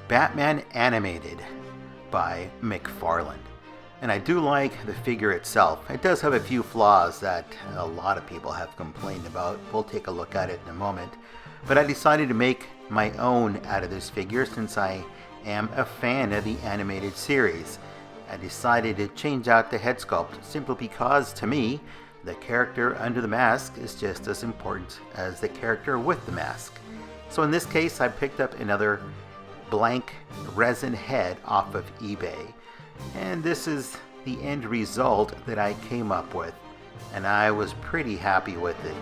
Batman Animated by Mcfarlane. And I do like the figure itself. It does have a few flaws that a lot of people have complained about. We'll take a look at it in a moment. But I decided to make my own out of this figure since I am a fan of the animated series. I decided to change out the head sculpt simply because, to me, the character under the mask is just as important as the character with the mask. So in this case, I picked up another blank resin head off of eBay. And this is the end result that I came up with, and I was pretty happy with it.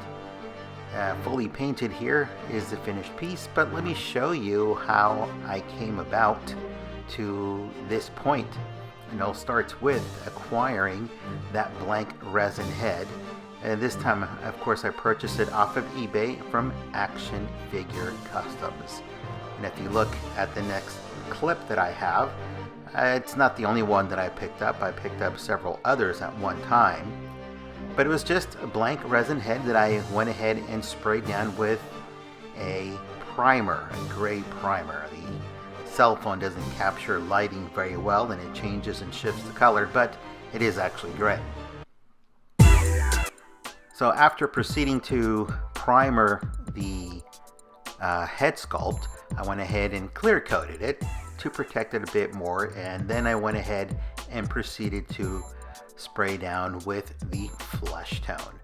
Fully painted here is the finished piece, but let me show you how I came about to this point. And it all starts with acquiring that blank resin head. And this time, of course, I purchased it off of eBay from Action Figure Customs. And if you look at the next clip that I have, it's not the only one that I picked up. I picked up several others at one time. But it was just a blank resin head that I went ahead and sprayed down with a primer, a gray primer. The cell phone doesn't capture lighting very well and it changes and shifts the color, but it is actually gray. So after proceeding to primer the head sculpt, I went ahead and clear coated it to protect it a bit more, and then I went ahead and proceeded to spray down with the flesh tone.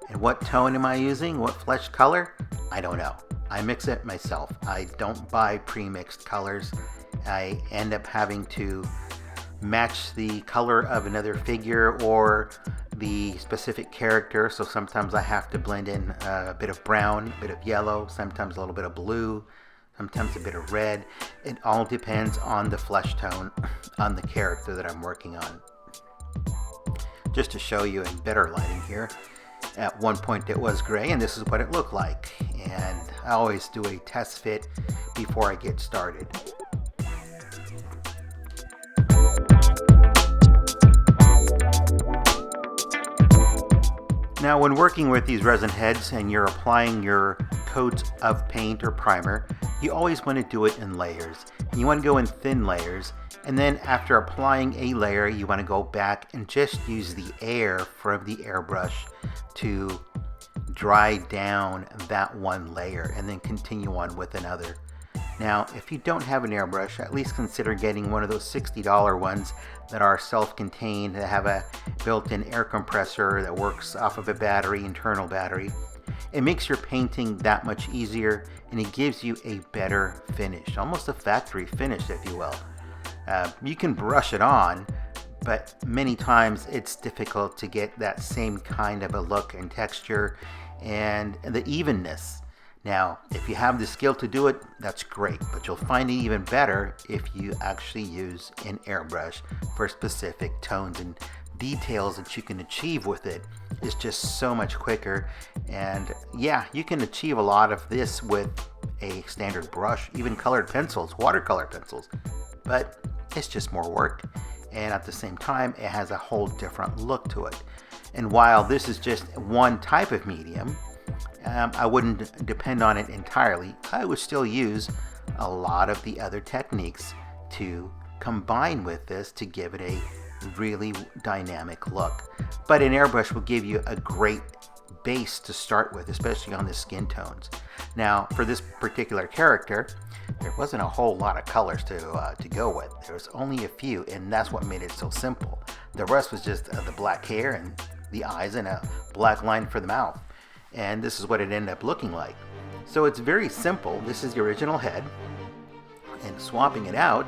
And what tone am I using? What flesh color? I don't know. I mix it myself. I don't buy pre-mixed colors. I end up having to match the color of another figure or the specific character, so sometimes I have to blend in a bit of brown, a bit of yellow, sometimes a little bit of blue, sometimes a bit of red. It all depends on the flesh tone on the character that I'm working on. Just to show you in better lighting here, at one point it was gray and this is what it looked like. And I always do a test fit before I get started. Now when working with these resin heads and you're applying your coats of paint or primer, you always want to do it in layers. And you want to go in thin layers, and then after applying a layer you want to go back and just use the air from the airbrush to dry down that one layer and then continue on with another. Now if you don't have an airbrush, at least consider getting one of those $60 ones that are self-contained, that have a built-in air compressor that works off of a battery, internal battery. It makes your painting that much easier and it gives you a better finish, almost a factory finish if you will. You can brush it on, but many times it's difficult to get that same kind of a look and texture and the evenness. Now, if you have the skill to do it, that's great, but you'll find it even better if you actually use an airbrush for specific tones and details that you can achieve with it. It's just so much quicker, and yeah, you can achieve a lot of this with a standard brush, even colored pencils, watercolor pencils, but it's just more work, and at the same time, it has a whole different look to it. And while this is just one type of medium, I wouldn't depend on it entirely. I would still use a lot of the other techniques to combine with this to give it a really dynamic look. But an airbrush will give you a great base to start with, especially on the skin tones. Now, for this particular character, there wasn't a whole lot of colors to go with. There was only a few, and that's what made it so simple. The rest was just the black hair and the eyes and a black line for the mouth. And this is what it ended up looking like. So it's very simple. This is the original head, and swapping it out,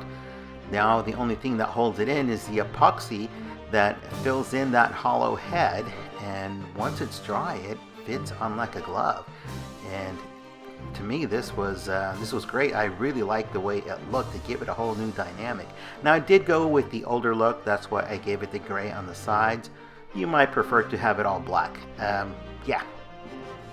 now the only thing that holds it in is the epoxy that fills in that hollow head, and once it's dry it fits on like a glove. And to me this was great. I really liked the way it looked to give it a whole new dynamic. Now I did go with the older look, that's why I gave it the gray on the sides. You might prefer to have it all black. Yeah,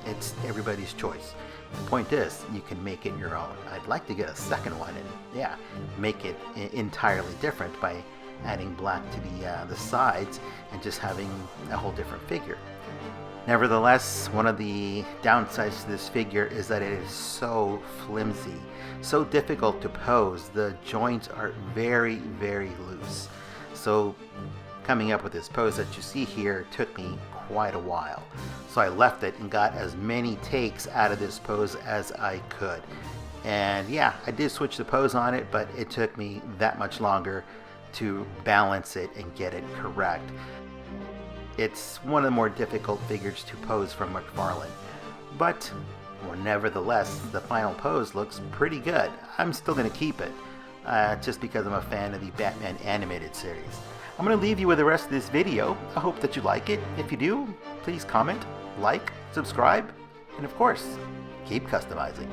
it's everybody's choice. The point is, you can make it your own. I'd like to get a second one and yeah, make it entirely different by adding black to the sides and just having a whole different figure. Nevertheless, one of the downsides to this figure is that it is so flimsy, so difficult to pose. The joints are very, very loose. So coming up with this pose that you see here took me quite a while. So I left it and got as many takes out of this pose as I could. And yeah, I did switch the pose on it, but it took me that much longer to balance it and get it correct. It's one of the more difficult figures to pose from Mcfarlane, but nevertheless, the final pose looks pretty good. I'm still going to keep it, just because I'm a fan of the Batman animated series. I'm going to leave you with the rest of this video. I hope that you like it. If you do, please comment, like, subscribe, and of course, keep customizing.